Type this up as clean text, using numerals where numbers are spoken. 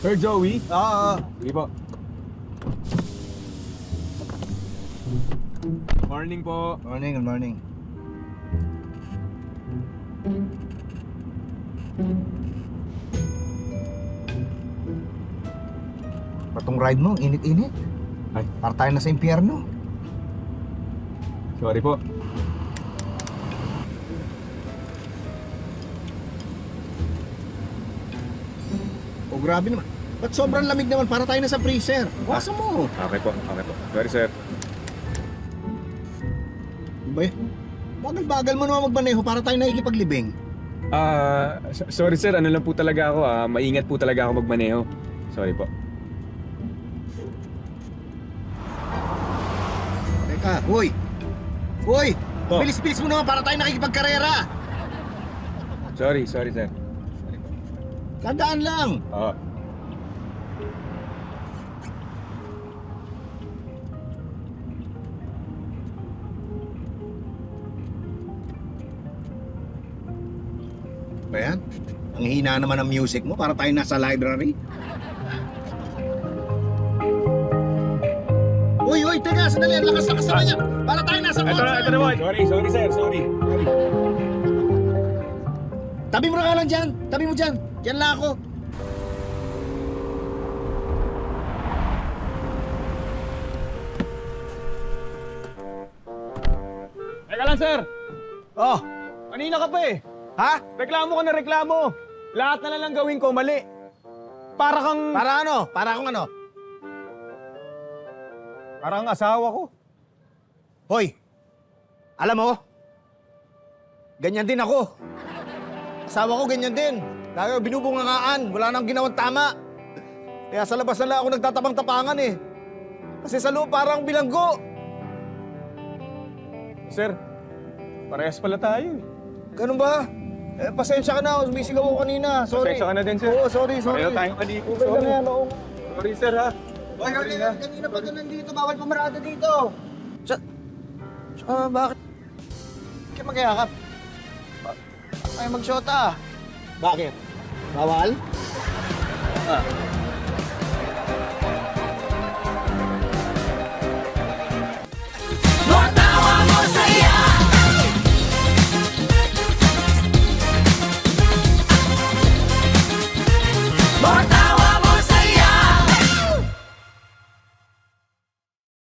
Sir Joey? Oo. Sige po. Morning po. Morning, good morning. Patong ride mo, init-init. Ay, Para tayo na sa impyerno. sorry po. Oh, grabe naman. Ba't sobrang lamig naman? Para tayo na sa freezer. Wasan mo. Okay po, okay po. Sorry, sir. Ba? Bagal-bagal mo naman magmaneho para tayo nakikipaglibing. Sorry sir, ano lang po talaga ako, maingat po talaga ako magmaneho. Sorry po. Teka, hoy! Hoy! Oh. Bilis-bilis mo naman para tayo nakikipagkarera! Sorry sir. Tandaan lang! Oo. Ba yan? Ang hina naman ng music mo para tayo nasa library. Uy, teka, sandali, ang lakas-lakas naman yan. Para tayo nasa concert. Ito na po. Sorry sir, sorry. Tabi mo na nga lang dyan. Tabi mo dyan. Yan lang ako. Teka lang sir, Oh, kanina ka pa eh. ha? Reklamo ka na reklamo. Lahat na lang gawin ko mali. Para kang... Para ano? Para akong ano? Parang asawa ko. Hoy, alam mo, ganyan din ako. Asawa ko ganyan din. Dahil binubungangaan, wala nang ginawang tama. Kaya sa labas na lang ako nagtatapang-tapangan eh. Kasi sa loob parang bilanggo. Sir, parehas pala tayo eh. Ganun ba? Eh, pasensya ka na, sumisigaw ako kanina. Sorry. Pasensya ka na din, sir. Oo, sorry. Pareho tayong kaliko. Okay lang yan, oo. Sorry sir ha. Hoy, kanina pa doon nandito, bawal pumarada dito. Bakit? Kaya magyakap. Ay, magsyota. Bakit? Bawal?